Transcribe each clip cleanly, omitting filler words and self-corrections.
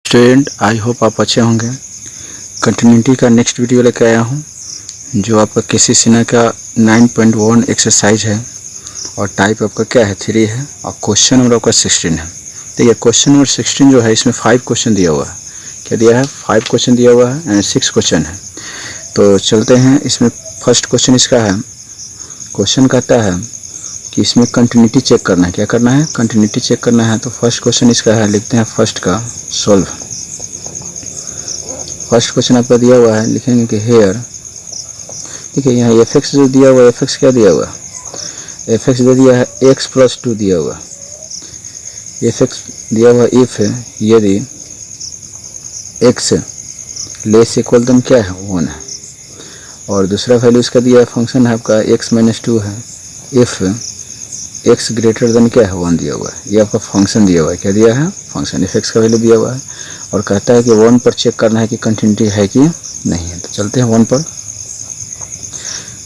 Student, I hope आप अच्छे होंगे। कंटिन्यूटी का नेक्स्ट वीडियो लेकर आया हूँ जो आपका केसी सिन्हा का 9.1 एक्सरसाइज है और टाइप आपका क्या है 3 है और क्वेश्चन नंबर आपका 16 है। देखिए क्वेश्चन नंबर 16 जो है इसमें 5 क्वेश्चन दिया हुआ है। क्या दिया है? 5 क्वेश्चन दिया हुआ है एंड 6 क्वेश्चन है। तो चलते हैं, इसमें फर्स्ट क्वेश्चन इसका है। क्वेश्चन कहता है कि इसमें कंटिन्यूटी चेक करना है। क्या करना है? कंटिन्यूटी चेक करना है। तो फर्स्ट क्वेश्चन इसका है, लिखते हैं फर्स्ट का सोल्व। फर्स्ट क्वेश्चन आपका दिया हुआ है, लिखेंगे कि हेयर, ठीक है, यहाँ एफ एक्स जो दिया हुआ है, एफ एक्स क्या दिया हुआ है? एफ एक्स दे दिया है एक्स प्लस 2 दिया हुआ। एफ एक्स दिया हुआ इफ है यदि एक्स लेस इक्वल देन क्या है 1 है, और दूसरा वैल्यू इसका दिया है फंक्शन है आपका एक्स माइनस 2 है इफ एक्स ग्रेटर देन क्या है 1 दिया हुआ है। ये आपका फंक्शन दिया हुआ है। क्या दिया है? फंक्शन एफ एक्स का वैल्यू दिया हुआ है और कहता है कि 1 पर चेक करना है कि कंटिन्यूटी है कि नहीं है। तो चलते हैं 1 पर।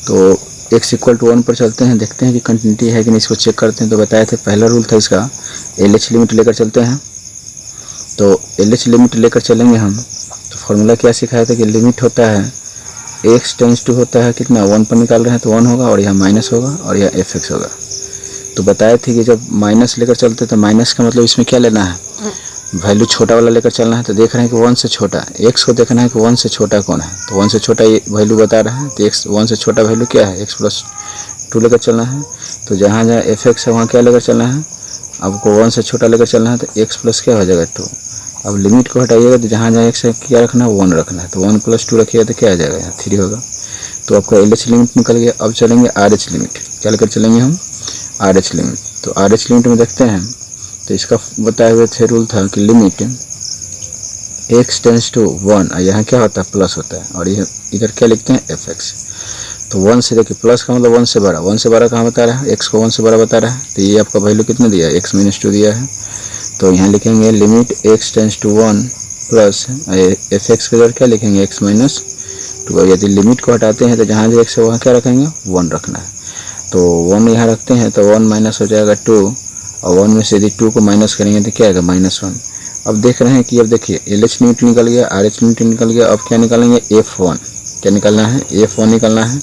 तो x इक्वल टू 1 पर चलते हैं, देखते हैं कि कंटिन्यूटी है कि नहीं, इसको चेक करते हैं। तो बताए थे पहला रूल था इसका LH लिमिट लेकर चलते हैं। तो LH लिमिट लेकर चलेंगे हम, तो फॉर्मूला क्या सिखाया था कि लिमिट होता है x टेंस टू होता है कितना 1 पर निकाल रहे हैं तो 1 होगा और यहाँ माइनस होगा और यह एफ एक्स होगा। तो बताए थे कि जब माइनस लेकर चलते तो माइनस का मतलब इसमें क्या लेना है, वैल्यू छोटा वाला लेकर चलना है। तो देख रहे हैं कि 1 से छोटा x को देखना है कि 1 से छोटा कौन है। तो 1 से छोटा ये वैल्यू बता रहा है, तो x 1 से छोटा वैल्यू क्या है x प्लस 2 लेकर चलना है। तो जहाँ जहाँ एफ एक्स है वहाँ क्या लेकर चलना है, आपको 1 से छोटा लेकर चलना है। तो x प्लस क्या हो जाएगा 2। अब लिमिट को हटाइएगा तो जहाँ जहाँ x है क्या रखना है 1 रखना है। तो 1 प्लस 2 रखिएगा तो क्या आ जाएगा, यहाँ 3 होगा। तो आपका LH लिमिट निकल गया। अब चलेंगे RH लिमिट। क्या लेकर चलेंगे हम? RH limit. तो RH लिमिट में देखते हैं, तो इसका बताए हुए थे रूल था कि लिमिट x टेंस टू 1, यहाँ क्या होता है प्लस होता है, और ये इधर क्या लिखते हैं एफ एक्स। तो 1 से देखिए प्लस का मतलब 1 से बड़ा, 1 से बड़ा कहाँ बता रहा है, x को 1 से बड़ा बता रहा है। तो ये आपका वैल्यू कितना दिया है, x माइनस 2 दिया है। तो यहाँ लिखेंगे limit x tends to 1 plus F x के इधर क्या लिखेंगे x माइनस 2। यदि लिमिट को हटाते हैं तो जहाँ जो x है वहाँ क्या रखेंगे 1 रखना है। तो 1 यहाँ रखते हैं तो 1 माइनस हो जाएगा 2, और 1 में से यदि 2 को माइनस करेंगे तो क्या आएगा -1। अब देख रहे हैं कि अब देखिए LH लिमिट निकल गया, RH लिमिट निकल गया। अब क्या निकालेंगे F1। क्या निकालना है? F1 निकालना है।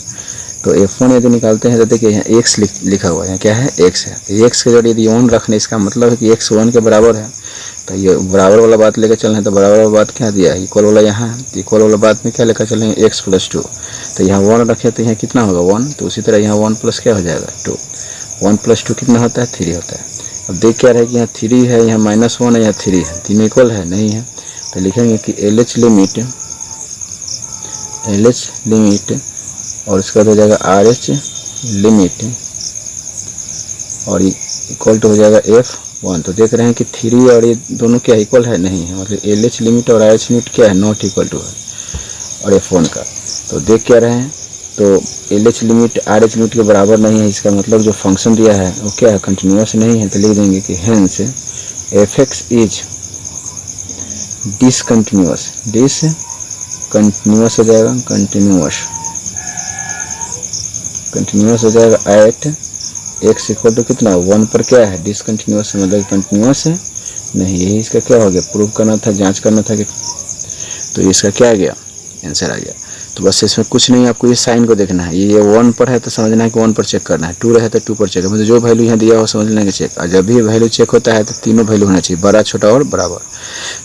तो F1 यदि निकालते हैं तो देखिए यहाँ x लिखा हुआ है, क्या है x है। x के जरिए यदि 1 रखने, इसका मतलब है कि x 1 के बराबर है। तो ये बराबर वाला बात लेकर चलना है। तो बराबर वाला बात क्या दिया है, इक्वल वाला यहाँ है। तो इक्वल वाला बात में क्या लेकर चलेंगे x प्लस 2। तो यहाँ 1 रखे तो यहाँ कितना होगा 1। तो उसी तरह यहाँ 1 प्लस क्या हो जाएगा 2। 1 प्लस 2 कितना होता है 3 होता है। अब देख क्या रहे कि यहाँ 3 है, यहाँ -1 है, यहाँ 3 है, तीनों इक्वल है नहीं है। तो लिखेंगे कि LH लिमिट और इसका हो जाएगा RH लिमिट और इक्वल टू हो जाएगा F1। तो देख रहे हैं कि 3 और ये दोनों क्या इक्वल है नहीं है, मतलब LH लिमिट और RH लिमिट क्या है नॉट इक्वल टू है और F1 का। तो देख क्या रहे हैं, तो LH लिमिट RH लिमिट के बराबर नहीं है। इसका मतलब जो फंक्शन दिया है वो क्या है, कंटिन्यूअस नहीं है। तो लिख देंगे कि hence F x is discontinuous. Discontinuous हो जाएगा, कंटिन्यूअस हो जाएगा एट x इक्वल टू कितना 1 पर क्या है डिसकंटिन्यूअस है, मतलब कंटिन्यूअस है नहीं। यही इसका क्या हो गया, प्रूव करना था, जांच करना था कि। तो इसका क्या आ गया, आंसर आ गया। तो बस इसमें कुछ नहीं, आपको ये साइन को देखना है। ये 1 पर है तो समझना है कि 1 पर चेक करना है, 2 रहे तो 2 पर चेक, मतलब जो वैल्यू यहाँ दिया हो समझना है कि चेक। और जब भी वैल्यू चेक होता है तो तीनों वैल्यू होना चाहिए, बड़ा छोटा और बराबर।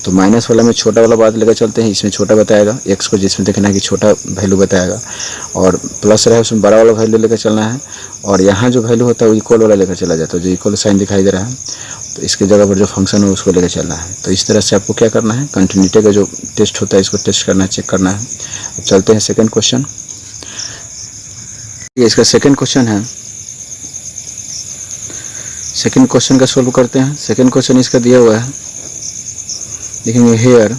तो माइनस वाला में छोटा वाला बात लेकर चलते हैं, इसमें छोटा बताएगा x को, जिसमें देखना है कि छोटा वैल्यू बताएगा, और प्लस रहे उसमें बड़ा वाला वैल्यू लेकर चलना है। और यहाँ जो वैल्यू होता है वो इक्वल वाला लेकर चला जाता है, जो इक्वल साइन दिखाई दे रहा है तो इसके जगह पर जो फंक्शन है उसको लेकर चलना है। तो इस तरह से आपको क्या करना है, कंटिन्यूटी का जो टेस्ट होता है इसको टेस्ट करना है, चेक करना है। अब चलते हैं सेकंड क्वेश्चन। ये इसका सेकंड क्वेश्चन है। सेकंड क्वेश्चन का सोल्व करते हैं। सेकंड क्वेश्चन इसका दिया हुआ है, देखेंगे हेयर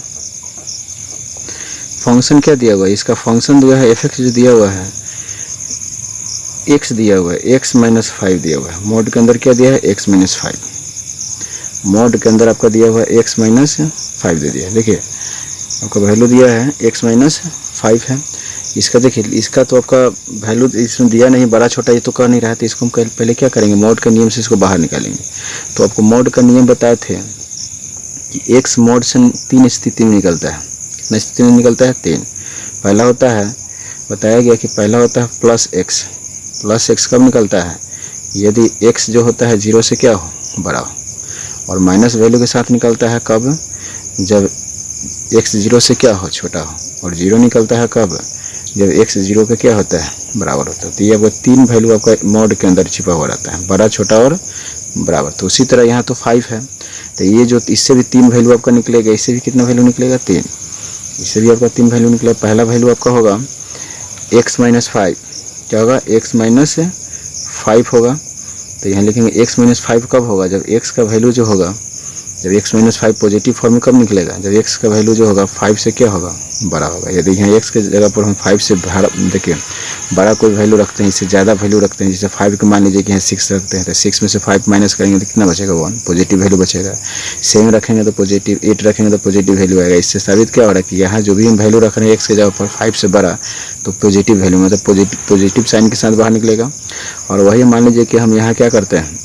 फंक्शन क्या दिया हुआ है, इसका फंक्शन दिया है एफ एक्स जो दिया हुआ है, x दिया हुआ है x माइनस 5 दिया हुआ है। मोड के अंदर क्या दिया है x माइनस 5, मोड के अंदर आपका दिया हुआ है x माइनस 5 दे दिया है। देखिए आपका वैल्यू दिया है x माइनस 5 है। इसका देखिए, इसका तो आपका वैल्यू इसमें दिया नहीं, बड़ा छोटा ये तो कर नहीं रहा है। तो इसको हम पहले क्या करेंगे, मोड के नियम से इसको बाहर निकालेंगे। तो आपको मोड का नियम बताए थे कि x mod से 3 स्थिति में निकलता है। कितना स्थिति में निकलता है? 3। पहला होता है, बताया गया कि पहला होता है प्लस x कब निकलता है? यदि x जो होता है 0 से क्या हो? बड़ा हो। और माइनस वैल्यू के साथ निकलता है कब? जब x 0 से क्या हो? छोटा हो। और 0 निकलता है कब? जब x 0 का क्या होता है? बराबर होता है। तो ये आपका 3 वैल्यू आपका मॉड के अंदर छिपा हुआ रहता है, बड़ा, छोटा और बराबर। तो उसी तरह यहाँ तो 5 है, तो ये जो इससे भी 3 वैल्यू आपका निकलेगा, इससे भी कितना वैल्यू निकलेगा? 3। इससे भी आपका 3 वैल्यू निकलेगा। पहला वैल्यू आपका होगा x माइनस 5, क्या होगा? x माइनस 5 होगा। तो यहाँ लिखेंगे x माइनस 5 कब होगा? जब x का वैल्यू जो होगा, जब x माइनस 5 पॉजिटिव फॉर्म में कब निकलेगा? जब x का वैल्यू जो होगा 5 से क्या होगा? बड़ा होगा। यदि यहाँ x के जगह पर हम 5 से देखिए बड़ा कोई वैल्यू रखते हैं, इससे ज़्यादा वैल्यू रखते हैं, जैसे 5 के मान लीजिए कि यहाँ 6 रखते हैं, तो 6 में से 5 माइनस करेंगे तो कितना बचेगा? 1, पॉजिटिव वैल्यू बचेगा। 7 रखेंगे तो पॉजिटिव, 8 रखेंगे तो पॉजिटिव वैल्यू आएगा। इससे साबित क्या हो रहा है कि यहाँ जो भी हम वैल्यू रख रहे हैं x के जगह पर 5 से बड़ा, तो पॉजिटिव वैल्यू मतलब पॉजिटिव साइन के साथ बाहर निकलेगा। और वही मान लीजिए कि हम यहाँ क्या करते हैं,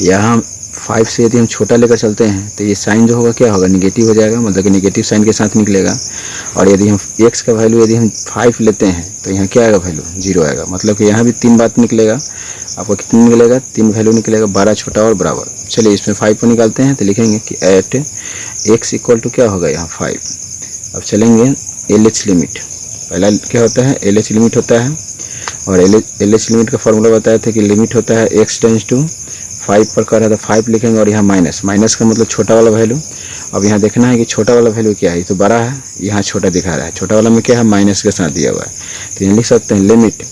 यहाँ 5 से यदि हम छोटा लेकर चलते हैं तो ये साइन जो होगा क्या होगा? निगेटिव हो जाएगा, मतलब कि निगेटिव साइन के साथ निकलेगा। और यदि हम x का वैल्यू यदि हम 5 लेते हैं तो यहाँ क्या आएगा? वैल्यू 0 आएगा। मतलब कि यहाँ भी 3 बात निकलेगा। आपको कितना निकलेगा? 3 वैल्यू निकलेगा, बड़ा, छोटा और बराबर। चलिए इसमें 5 को निकालते हैं, तो लिखेंगे कि एट x इक्वल टू क्या होगा? यहाँ 5। अब चलेंगे LH लिमिट। पहला क्या होता है? LH लिमिट होता है। और LH लिमिट का फॉर्मूला बताया था कि लिमिट होता है x टेंस टू 5 पर कर रहा था, 5 लिखेंगे। और यहाँ माइनस का मतलब छोटा वाला वैल्यू। अब यहाँ देखना है कि छोटा वाला वैल्यू क्या है। ये तो बड़ा है, यहाँ छोटा दिखा रहा है। छोटा वाला में क्या है? माइनस के साथ दिया हुआ है। तो यहाँ लिख सकते हैं limit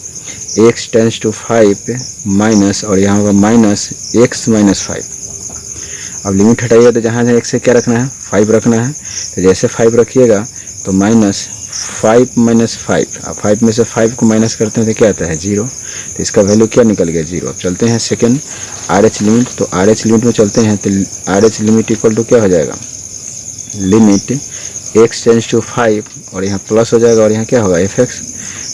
x tends to 5 minus, और यहाँ होगा माइनस x माइनस 5। अब लिमिट हटाइएगा तो जहाँ जहाँ x से क्या रखना है? 5 रखना है। तो जैसे 5 रखिएगा तो माइनस 5 माइनस 5। अब 5 में से 5 को माइनस करते हैं तो क्या आता है? 0। तो इसका वैल्यू क्या निकल गया? 0। अब चलते हैं सेकंड RH लिमिट। तो RH लिमिट में चलते हैं, तो RH लिमिट इक्वल टू क्या हो जाएगा? लिमिट x टेंस टू 5, और यहाँ प्लस हो जाएगा, और यहाँ क्या होगा? fx।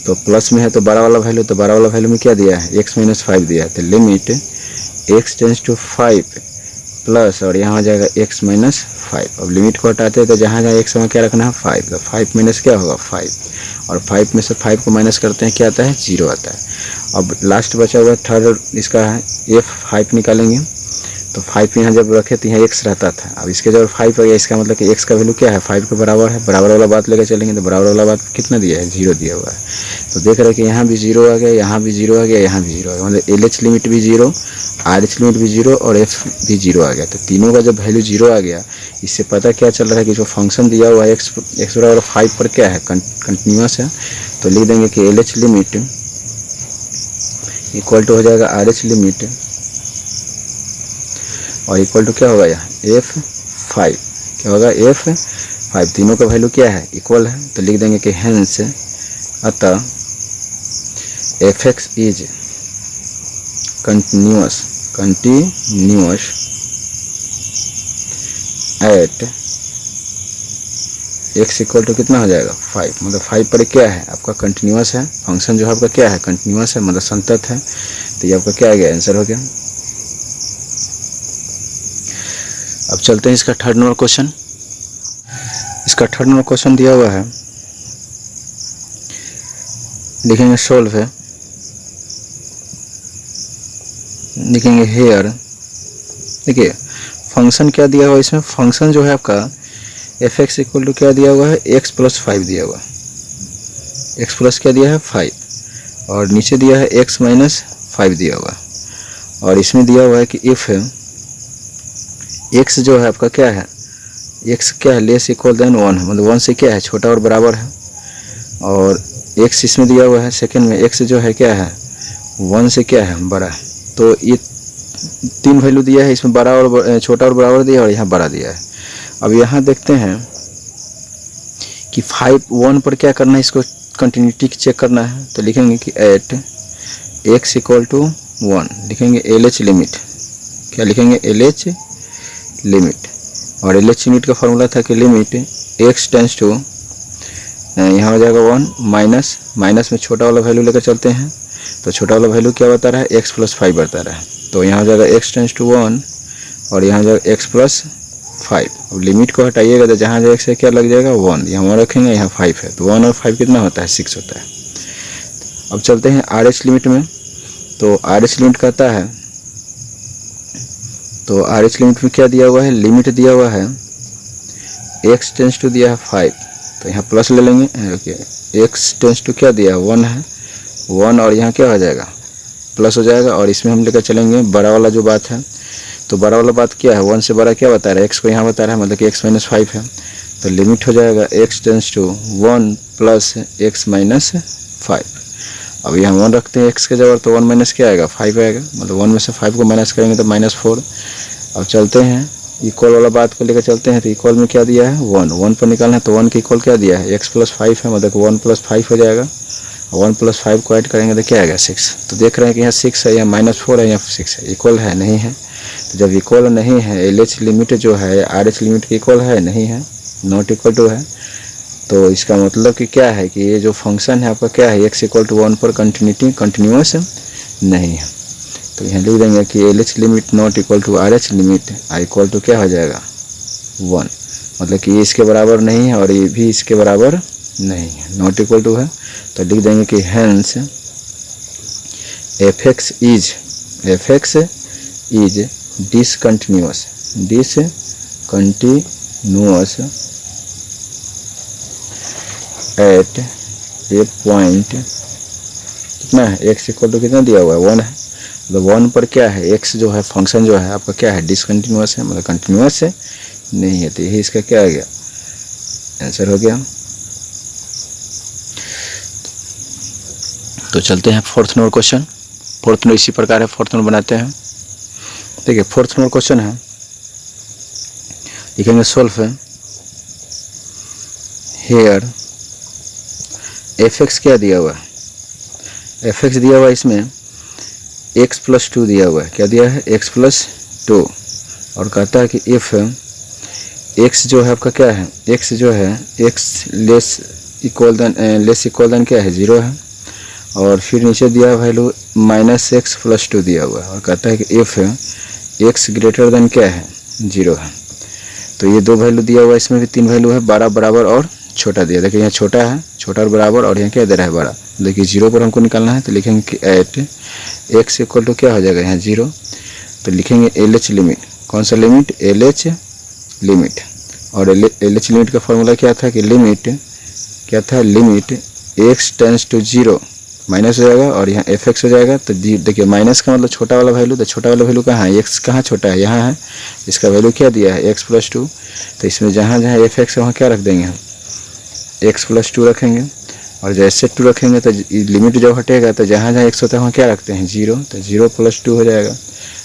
तो प्लस में है तो बड़ा वाला वैल्यू, तो बड़ा वाला वैल्यू में क्या दिया है? x माइनस 5 दिया है। तो limit x tends to 5 plus, और यहाँ हो जाएगा x माइनस 5। अब लिमिट को हटाते हैं तो जहाँ जहाँ x में क्या रखना है? 5। तो 5 माइनस क्या होगा? 5। और 5 में से 5 को माइनस करते हैं, क्या आता है? 0 आता है। अब लास्ट बचा हुआ थर्ड इसका है f5 निकालेंगे। तो 5 यहाँ जब रखे तो यहाँ x रहता था, अब इसके जब 5 आ गया, इसका मतलब कि x का वैल्यू क्या है? 5 के बराबर है। बराबर वाला बात लेकर चलेंगे तो बराबर वाला बात कितना दिया है? 0 दिया हुआ है। तो देख रहे हैं कि यहाँ भी 0 आ गया, यहाँ भी 0 आ गया, यहाँ भी 0 आ गया, मतलब LH लिमिट भी 0, RH लिमिट भी 0 और f भी 0 आ गया। तो तीनों का जब वैल्यू 0 आ गया, इससे पता क्या चल रहा है कि जो फंक्शन दिया हुआ है x बराबर 5 पर क्या है? कंटिन्यूस है। तो लिख देंगे कि LH लिमिट इक्वल टू हो जाएगा RH लिमिट, और इक्वल टू क्या होगा? यहाँ f5, क्या होगा? f5। तीनों का वैल्यू क्या है? इक्वल है। तो लिख देंगे कि हेंस अतः fx is continuous at x equal to कितना हो जाएगा? 5। मतलब 5 पर क्या है? आपका कंटिन्यूअस है। फंक्शन जो है आपका क्या है? कंटिन्यूअस है, मतलब संतत है। तो ये आपका क्या आ गया? आंसर हो गया। अब चलते हैं इसका थर्ड नंबर क्वेश्चन। इसका थर्ड नंबर क्वेश्चन दिया हुआ है, लिखेंगे सोल्व है, लिखेंगे हेयर। देखिए फंक्शन क्या दिया हुआ है इसमें? फंक्शन जो है आपका fx इक्वल टू क्या दिया हुआ है? x प्लस 5 दिया हुआ है। x प्लस क्या दिया है? 5, और नीचे दिया है x माइनस 5 दिया हुआ है। और इसमें दिया हुआ है कि इफ x जो है आपका क्या है? x क्या है? लेस इक्वल देन 1 है, मतलब 1 से क्या है? छोटा और बराबर है। और x इसमें दिया हुआ है सेकंड में, x जो है क्या है? 1 से क्या है? बड़ा है। तो ये 3 वैल्यू दिया है इसमें, बड़ा और छोटा और बराबर दिया, और यहाँ बड़ा दिया है। अब यहाँ देखते हैं कि 1 पर क्या करना है? इसको कंटिन्यूटी चेक करना है। तो लिखेंगे कि एट x इक्वल टू 1, लिखेंगे LH लिमिट। क्या लिखेंगे? LH limit. और LH लिमिट का फॉर्मूला था कि लिमिट x टेंस टू, यहाँ हो जाएगा 1 माइनस में छोटा वाला वैल्यू लेकर चलते हैं। तो छोटा वाला वैल्यू क्या बता रहा है? x प्लस 5 बता रहा है। तो यहाँ हो जाएगा x टेंस टू 1, और यहाँ हो जाएगा x प्लस 5। अब लिमिट को हटाइएगा तो जहाँ जहाँ से क्या लग जाएगा 1, यहाँ 1 रखेंगे, यहाँ 5 है, तो 1 और 5 कितना होता है 6 होता है। अब चलते हैं आर एच लिमिट में। तो आर एच लिमिट कहता है, तो आर एच लिमिट में क्या दिया हुआ है, लिमिट दिया हुआ है x टेंस टू दिया है 5, तो यहाँ प्लस ले लेंगे। x टेंस टू क्या दिया है 1 है, 1 और यहाँ क्या हो जाएगा प्लस हो जाएगा, और इसमें हम लेकर चलेंगे बड़ा वाला जो बात है। तो बड़ा वाला बात क्या है, 1 से बड़ा क्या बता रहा है, x को यहाँ बता रहा है, मतलब कि x माइनस 5 है। तो लिमिट हो जाएगा x tends to 1 plus x minus 5। अब यहाँ 1 रखते हैं x के जगह, तो 1 माइनस क्या आएगा 5 आएगा, मतलब 1 में से 5 को माइनस करेंगे तो -4। अब चलते हैं इक्वल वाला बात को लेकर चलते हैं। तो इक्वल में क्या दिया है 1, 1 पर निकालना है, तो 1 के इक्वल क्या दिया है x प्लस 5 है, मतलब 1 प्लस 5 हो जाएगा। 1 प्लस 5 को ऐड करेंगे तो क्या आएगा 6। तो देख रहे हैं कि यहाँ 6 है, यहाँ -4 है, यहाँ 6 है, इक्वल है नहीं है। तो जब इक्वल नहीं है, एल एच लिमिट जो है आर एच लिमिट के इक्वल है नहीं है, नॉट इक्वल टू है, तो इसका मतलब कि क्या है कि ये जो फंक्शन है आपका क्या है x इक्वल टू 1 पर कंटिन्यूअस नहीं है। तो यहाँ लिख देंगे कि L H limit not equal to R H limit I equal to क्या हो जाएगा 1, मतलब कि ये इसके बराबर नहीं है और ये भी इसके बराबर नहीं है, नॉट इक्वल टू है। तो लिख देंगे कि hence F x is discontinuous at a point कितना है, x इक्वल टू कितना दिया हुआ है 1 है, तो 1 पर क्या है x जो है फंक्शन जो है आपका क्या है डिसकंटिन्यूअस है, मतलब कंटिन्यूअस है नहीं है। तो यही इसका क्या आ गया आंसर हो गया। तो चलते हैं fourth number question. Fourth number इसी प्रकार है, फोर्थ नंबर बनाते हैं। देखिए फोर्थ नंबर क्वेश्चन है, लिखेंगे सोल्व है हेयर एफ एक्स क्या दिया हुआ है, एफ एक्स दिया हुआ है, इसमें x प्लस 2 दिया हुआ है, क्या दिया है x प्लस 2, और कहता है कि इफ x जो है आपका क्या है, x जो है x लेस इक्वल देन क्या है 0 है, और फिर नीचे दिया वैल्यू -x प्लस 2 दिया हुआ है, और कहता है कि इफ x ग्रेटर देन क्या है 0 है। तो ये दो वैल्यू दिया हुआ है, इसमें भी 3 वैल्यू है, 12 बराबर और छोटा दिया। देखिए यहाँ छोटा है, छोटा और बराबर, और यहाँ क्या दे रहा है बड़ा। देखिए 0 पर हमको निकालना है, तो लिखेंगे कि एट x इक्वल टू क्या हो जाएगा यहाँ 0। तो लिखेंगे एल एच लिमिट, कौन सा लिमिट, एल एच लिमिट, और एल एच लिमिट का फॉर्मूला क्या था कि लिमिट क्या था, limit x tends to 0 minus हो जाएगा और यहाँ एफ एक्स हो जाएगा। तो देखिए माइनस का मतलब छोटा वाला वैल्यू, तो छोटा वाला वैल्यू कहाँ है, x कहाँ छोटा है, यहाँ है, इसका वैल्यू क्या दिया है x प्लस 2। तो इसमें जहाँ जहाँ एफ एक्स है वहाँ क्या रख देंगे हम x प्लस 2 रखेंगे, और जैसे 2 रखेंगे तो लिमिट जब हटेगा तो जहाँ जहाँ x होता है वहाँ क्या रखते हैं 0, तो 0 प्लस 2 हो जाएगा,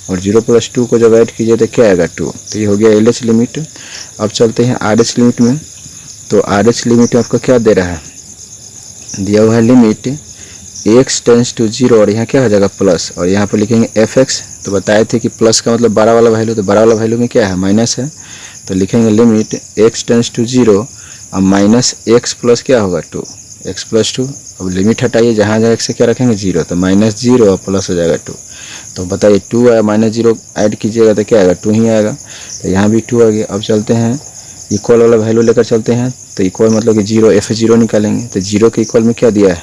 और 0 प्लस 2 को जब ऐड कीजिए तो क्या आएगा 2। तो ये हो गया एल एच लिमिट। अब चलते हैं आर एच लिमिट में। तो आर एच लिमिट आपका क्या दे रहा है, दिया हुआ है लिमिट x टेंस टू 0, और यहाँ क्या हो जाएगा प्लस, और यहाँ पर लिखेंगे एफ एक्स। तो बताए थे कि प्लस का मतलब बड़ा वाला वैल्यू, तो बड़ा वाला वैल्यू में क्या है माइनस है, तो लिखेंगे लिमिट x टेंस टू 0 और माइनस x प्लस क्या होगा 2, x प्लस 2। अब लिमिट हटाइए, जहाँ जहाँ x से क्या रखेंगे 0, तो -0 और प्लस हो जाएगा 2। तो बताइए 2 आया, -0 ऐड कीजिएगा तो क्या आएगा 2 ही आएगा, तो यहाँ भी 2 आ गया। अब चलते हैं इक्वल वाला वैल्यू लेकर चलते हैं। तो इक्वल मतलब कि 0 f0 निकालेंगे, तो 0 के इक्वल में क्या दिया है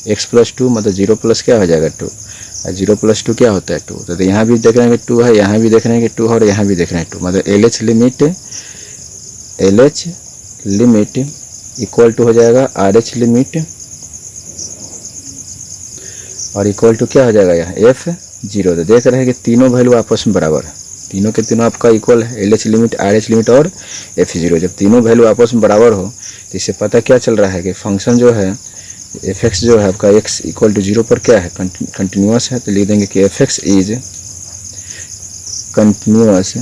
x प्लस 2, मतलब 0 प्लस क्या हो जाएगा 2, और 0 प्लस 2 क्या होता है 2। तो यहाँ भी देख रहे हैं कि 2 है, यहाँ भी देख रहे हैं कि 2 है, और यहाँ भी देख रहे हैं 2, मतलब L H limit equal to हो जाएगा आर एच लिमिट, और इक्वल टू क्या हो जाएगा यहाँ f0। तो देख रहे हैं कि तीनों वैल्यू आपस में बराबर है, तीनों के तीनों आपका इक्वल है, L H limit, are H limit और f0। जब तीनों वैल्यू आपस में बराबर हो तो इससे पता क्या चल रहा है कि फंक्शन जो है एफ एक्स जो है आपका x इक्वल टू 0 पर क्या है कंटिन्यूअस है। तो लिख देंगे कि F x is continuous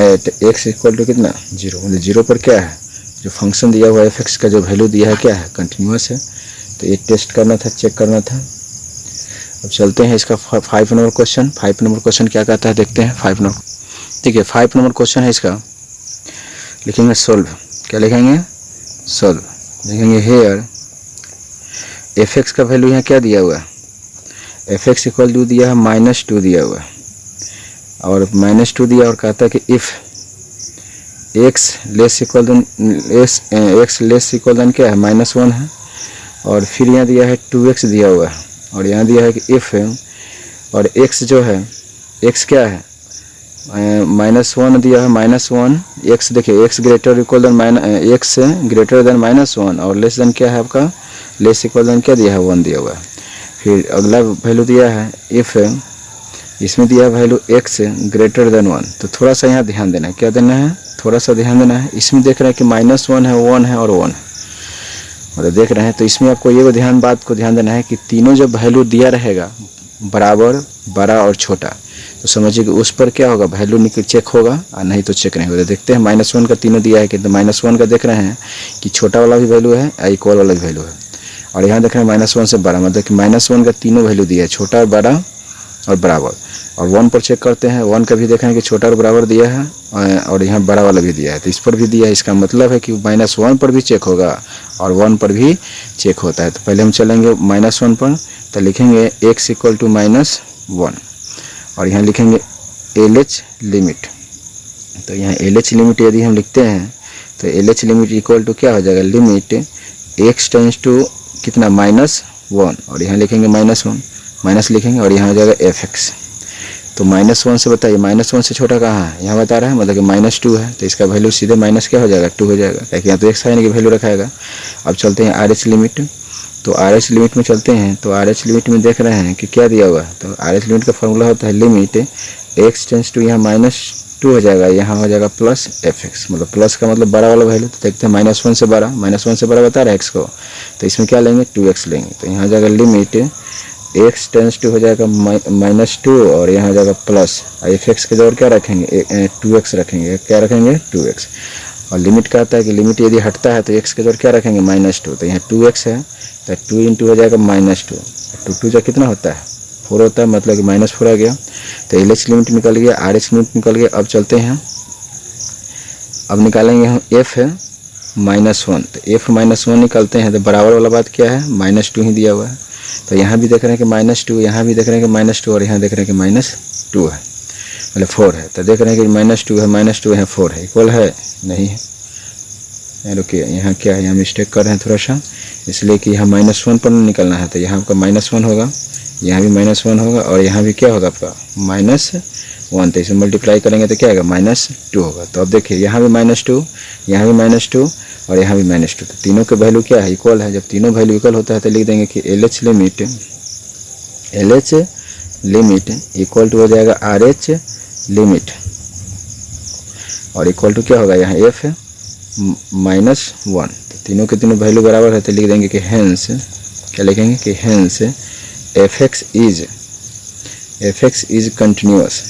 at x equal to कितना 0, मतलब 0 पर क्या है जो फंक्शन दिया हुआ एफ एक्स का जो वैल्यू दिया है क्या है कंटिन्यूअस है। तो ये टेस्ट करना था, चेक करना था। अब चलते हैं इसका 5 नंबर क्वेश्चन। 5 नंबर क्वेश्चन क्या कहता है देखते हैं। 5 नंबर, ठीक है 5 नंबर क्वेश्चन है इसका, लिखेंगे सोल्व। क्या लिखेंगे, सोल्व। लिखेंगे हेयर एफ एक्स का वैल्यू यहाँ क्या दिया हुआ है, एफ एक्स इक्वल टू दिया है -2 दिया हुआ है, और -2 दिया और कहता है कि if x less equal than क्या है -1 है, और फिर यहाँ दिया है 2x दिया हुआ है, और यहाँ दिया है कि इफ़ और x जो है x क्या है -1 दिया है -1 x, देखिए x greater equal than x greater than -1 और लेस देन क्या है आपका, लेस इक्वल देन क्या दिया है 1 दिया हुआ है। फिर अगला वैल्यू दिया है इफ़, इसमें दिया है वैल्यू x ग्रेटर देन 1, तो थोड़ा सा यहाँ ध्यान देना है, क्या देना है, थोड़ा सा ध्यान देना है। इसमें देख रहे हैं कि -1 है, 1 है और 1 है, मतलब देख रहे हैं, तो इसमें आपको ये बात को ध्यान देना है कि तीनों जब वैल्यू दिया रहेगा बराबर, बड़ा और छोटा, तो समझिए कि उस पर क्या होगा, वैल्यू निकल चेक होगा, और नहीं तो चेक नहीं होगा। देखते हैं -1 का तीनों दिया है कि -1 का देख रहे हैं कि छोटा वाला भी वैल्यू है, इक्वल वाला भी वैल्यू है, और यहाँ देख रहे हैं -1 से बड़ा, मतलब कि -1 का तीनों वैल्यू दिया है, छोटा, बड़ा और बराबर। और 1 पर चेक करते हैं, 1 का भी देखें कि छोटा और बराबर दिया है, और यहाँ बड़ा वाला भी दिया है, तो इस पर भी दिया है, इसका मतलब है कि -1 पर भी चेक होगा और 1 पर भी चेक होता है। तो पहले हम चलेंगे -1 पर, तो लिखेंगे x इक्वल टू -1, और यहाँ लिखेंगे LH लिमिट। तो यहाँ LH लिमिट यदि हम लिखते हैं तो LH लिमिट इक्वल टू क्या हो जाएगा, लिमिट x टेंस टू कितना -1, और यहाँ लिखेंगे -1 माइनस लिखेंगे, और यहाँ हो जाएगा fx। तो -1 से बताइए, -1 से छोटा कहाँ है, यहाँ बता रहा है, मतलब कि -2 है, तो इसका वैल्यू सीधे माइनस क्या हो जाएगा, 2 हो जाएगा, क्योंकि यहाँ तो एक साइन की वैल्यू रखाएगा। अब चलते हैं RH लिमिट, तो RH लिमिट में चलते हैं, तो RH लिमिट में देख रहे हैं कि क्या दिया हुआ है, तो RH लिमिट का फॉर्मूला होता है लिमिट x टेंस टू यहाँ -2 हो जाएगा, यहाँ हो जाएगा +fx, मतलब प्लस का मतलब बड़ा वाला वैल्यू, तो देखते हैं -1 से बड़ा, -1 से बड़ा बता रहा है x को, तो इसमें क्या लेंगे 2x लेंगे, तो यहाँ हो जाएगा लिमिट x टेंस टू हो जाएगा -2 और यहाँ हो जाएगा प्लस, fx के जगह क्या रखेंगे 2x रखेंगे, क्या रखेंगे 2x, और लिमिट का आता है कि लिमिट यदि हटता है तो x के जगह क्या रखेंगे -2, तो यहाँ 2x है, तो 2 इंटू हो जाएगा -2, 2 जो कितना होता है 4 होता है, मतलब कि -4 आ गया। तो LH लिमिट निकल गया, RH लिमिट निकल गया। अब चलते हैं, अब निकालेंगे हम f है -1, तो f -1 निकालते हैं, तो बराबर वाला बात क्या है, -2 ही दिया हुआ है, तो यहाँ भी देख रहे हैं कि -2, यहाँ भी देख रहे हैं कि -2, और यहाँ देख रहे हैं कि -2 है, मतलब 4 है, तो देख रहे हैं कि -2 है, -2 है, 4 है, इक्वल है नहीं है, रुकिए यहाँ क्या है, यहाँ मिस्टेक कर रहे हैं थोड़ा सा, इसलिए कि यहाँ -1 पर निकलना है, तो यहाँ आपका -1 होगा, यहाँ भी -1 होगा, और यहाँ भी क्या होगा आपका -1, तो इसे मल्टीप्लाई करेंगे तो क्या आएगा -2 होगा। तो अब देखिए यहाँ भी -2, यहाँ भी -2 और यहाँ भी -2, तो तीनों के वैल्यू क्या है, इक्वल है। जब तीनों वैल्यू इक्वल होता है तो लिख देंगे कि LH लिमिट इक्वल टू हो जाएगा RH लिमिट, और इक्वल टू क्या होगा यहाँ f -1, तो तीनों के तीनों वैल्यू बराबर है, तो लिख देंगे कि हेंस, क्या लिखेंगे कि hence fx is continuous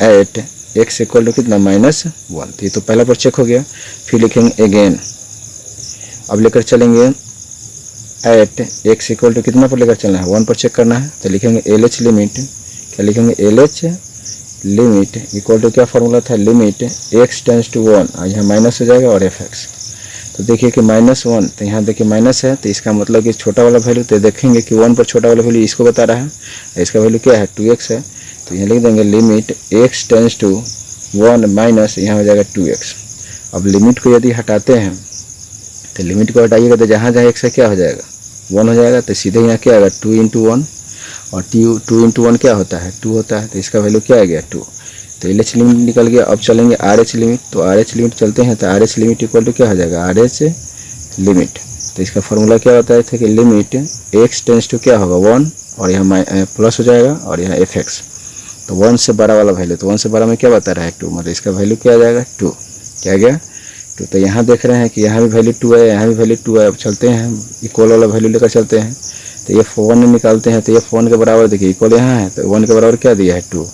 at x equal to कितना -1, तो ये तो पहला पर चेक हो गया। फिर लिखेंगे अगेन, अब लेकर चलेंगे एट x इक्वल टू कितना पर लेकर चलना है, 1 पर चेक करना है, तो लिखेंगे LH लिमिट, क्या लिखेंगे LH लिमिट इक्वल टू क्या फॉर्मूला था, लिमिट x टेंस टू 1, और यहाँ माइनस हो जाएगा और fx, तो देखिए कि -1, तो यहाँ देखिए माइनस है, तो इसका मतलब कि छोटा वाला वैल्यू, तो देखेंगे कि 1 पर छोटा वाला वैल्यू इसको बता रहा है, इसका वैल्यू क्या है 2x है, तो यहाँ लिख देंगे limit x tends to 1 minus, यहाँ हो जाएगा 2x। अब लिमिट को यदि हटाते हैं, तो लिमिट को हटाइएगा तो जहाँ जहाँ x है क्या हो जाएगा 1 हो जाएगा, तो सीधे यहाँ क्या आएगा 2 इंटू 1, और 2 इंटू 1 क्या होता है 2 होता है, तो इसका वैल्यू क्या आ गया 2, तो LH लिमिट निकल गया। अब चलेंगे RH लिमिट, तो RH लिमिट चलते हैं, तो RH लिमिट इक्वल टू क्या हो जाएगा RH लिमिट, तो इसका फॉर्मूला क्या होता है कि लिमिट x टेंस टू क्या होगा 1, और यहाँ प्लस हो जाएगा, और यहाँ fx, तो 1 से बड़ा वाला वैल्यू, तो 1 से बड़ा में क्या बता रहा है 2, मतलब इसका वैल्यू क्या आ जाएगा 2, क्या आ गया 2। तो यहाँ देख रहे हैं कि यहाँ भी वैल्यू 2 है, यहाँ भी वैल्यू 2 है। अब चलते हैं इक्वल वाला वैल्यू लेकर चलते हैं, तो f1 निकालते हैं, तो f1 के बराबर देखिए इक्वल यहाँ है, तो 1 के बराबर क्या दिया है 2,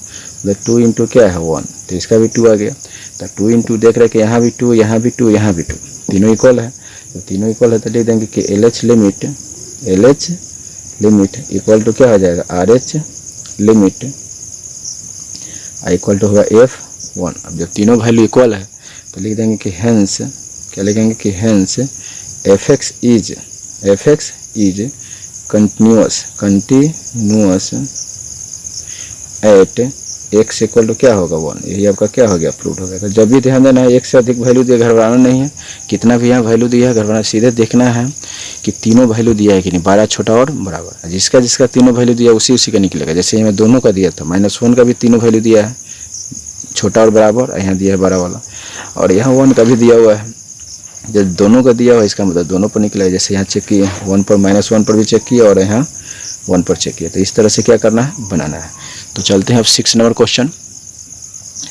मतलब 2 इंटू क्या है 1, तो इसका भी 2 आ गया। तो 2 इंटू देख रहे हैं कि यहाँ भी 2, यहाँ भी 2, यहाँ भी 2, तीनों इक्वल है, तो तीनों इक्वल है, तो लिख देंगे कि LH लिमिट इक्वल टू क्या हो जाएगा RH लिमिट इक्वल टू होगा F1। अब जब तीनों वैल्यू इक्वल है तो लिख देंगे कि हेंस क्या लिखेंगे कि hence F x is continuous at x equal to क्या होगा 1। यही आपका क्या हो गया, प्रूव हो गया। तो जब भी ध्यान देना है एक से अधिक वैल्यू दिया, घबराना नहीं है, कितना भी यहाँ वैल्यू दिया है घबराना, सीधे देखना है कि तीनों वैल्यू दिया है कि नहीं, बड़ा छोटा और बराबर। जिसका जिसका तीनों वैल्यू दिया उसी का निकलेगा। जैसे यहाँ दोनों का दिया था, -1 का भी तीनों वैल्यू दिया है, छोटा और बराबर, यहाँ दिया है बड़ा वाला, और यहाँ 1 का भी दिया हुआ है। जब दोनों का दिया हुआ इसका मतलब दोनों पर निकला है। जैसे यहाँ चेक किए 1 पर, -1 पर भी चेक किया और यहाँ 1 पर चेक किया। तो इस तरह से क्या करना है, बनाना है। तो चलते हैं अब 6 नंबर क्वेश्चन।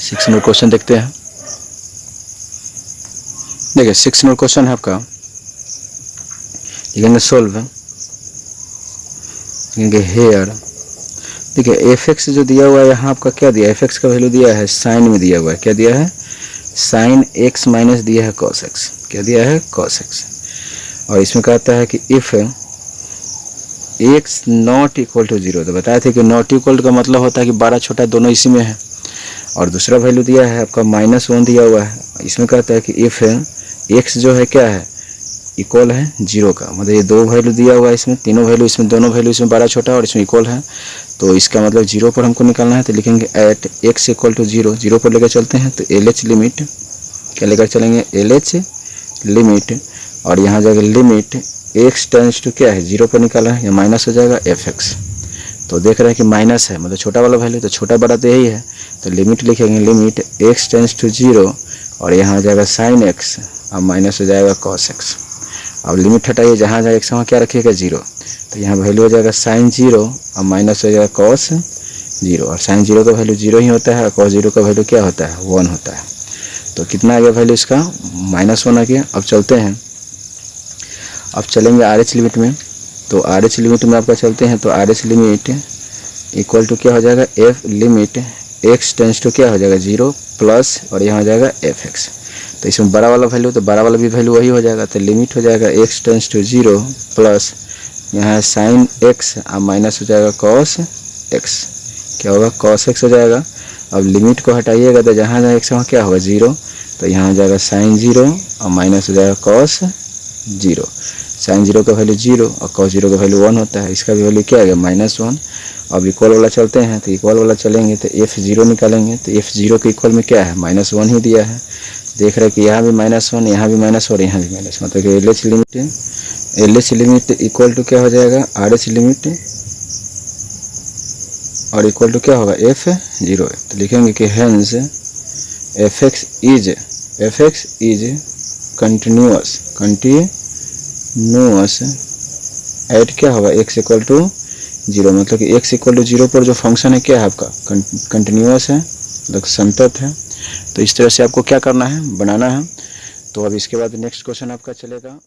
6 नंबर क्वेश्चन देखते हैं। देखिए 6 नंबर क्वेश्चन है आपका, लिखेंगे सोल्व, लिखेंगे हेयर। देखिए एफ एक्स जो दिया हुआ है यहाँ आपका क्या दिया है, एफ एक्स का वैल्यू दिया है साइन में दिया हुआ है। क्या दिया है, साइन एक्स माइनस दिया है कॉस एक्स। क्या दिया है, कॉस एक्स। और इसमें कहता है कि if x not equal to 0, तो बताए थे कि नॉट इक्वल का मतलब होता है कि बड़ा छोटा दोनों इसी में है। और दूसरा वैल्यू दिया है आपका -1 दिया हुआ है। इसमें कहता है कि इफ एक्स जो है क्या है, इक्वल है 0 का, मतलब ये दो वैल्यू दिया हुआ है इसमें, तीनों वैल्यू इसमें, दोनों वैल्यू इसमें बड़ा छोटा और इसमें इक्वल है। तो इसका मतलब 0 पर हमको निकालना है। तो लिखेंगे एट एक्स इक्वल टू 0, 0 पर लेकर चलते हैं। तो एल एच लिमिट क्या लेकर चलेंगे, एल एच लिमिट, और यहाँ जाएगा लिमिट एक्स टेंस टू क्या है 0 पर निकाला है, या माइनस हो जाएगा एफ एक्स। तो देख रहे हैं कि माइनस है, मतलब छोटा वाला वैल्यू, तो छोटा बड़ा तो यही है। तो लिमिट लिखेंगे लिमिट एक्स टेंस टू 0, और यहाँ आ जाएगा साइन एक्स और माइनस हो जाएगा कॉस एक्स। अब लिमिट हटाइए, जहाँ जाए एक्स वहाँ क्या रखिएगा 0। तो यहाँ वैल्यू हो जाएगा साइन 0 और माइनस हो जाएगा कॉस 0। और साइन 0 का वैल्यू 0 ही होता है, और कॉस 0 का वैल्यू क्या होता है, 1 होता है। तो कितना आ गया वैल्यू इसका, -1 आ गया। अब चलते हैं, अब चलेंगे आर एच लिमिट में। तो आर एच लिमिट में आपका चलते हैं। तो R H limit equal to क्या हो जाएगा, F limit x tends to क्या हो जाएगा 0 प्लस, और यहाँ हो जाएगा एफ एक्स। तो इसमें बड़ा वाला वैल्यू, तो बड़ा वाला भी वैल्यू वही हो जाएगा। तो लिमिट हो जाएगा एक्स टेंस टू 0 प्लस, यहाँ साइन एक्स और माइनस हो जाएगा कॉस एक्स। क्या होगा, कॉस एक्स हो जाएगा। अब लिमिट को हटाइएगा तो जहाँ जहाँ एक्स वहाँ क्या होगा 0। तो यहाँ हो जाएगा साइन 0 और माइनस हो जाएगा कॉस 0। साइन 0 का वैल्यू 0 और कॉस 0 का वैल्यू 1 होता है। इसका भी वैल्यू क्या आ गया, -1। अब इक्वल वाला चलते हैं। तो इक्वल वाला चलेंगे तो f0 निकालेंगे। तो f0 के इक्वल में क्या है, -1 ही दिया है। देख रहे हैं कि यहाँ भी -1, यहाँ भी माइनस और यहाँ भी माइनस, मतलब कि L H limit equal to क्या हो जाएगा, आर एच लिमिट, और इक्वल टू क्या होगा f0। तो लिखेंगे कि hence F x is continuous at क्या होगा, x इक्वल टू 0, मतलब कि x इक्वल टू 0 पर जो फंक्शन है क्या है आपका, कंटिन्यूअस है, मतलब संतत है। तो इस तरह से आपको क्या करना है, बनाना है। तो अब इसके बाद नेक्स्ट क्वेश्चन आपका चलेगा।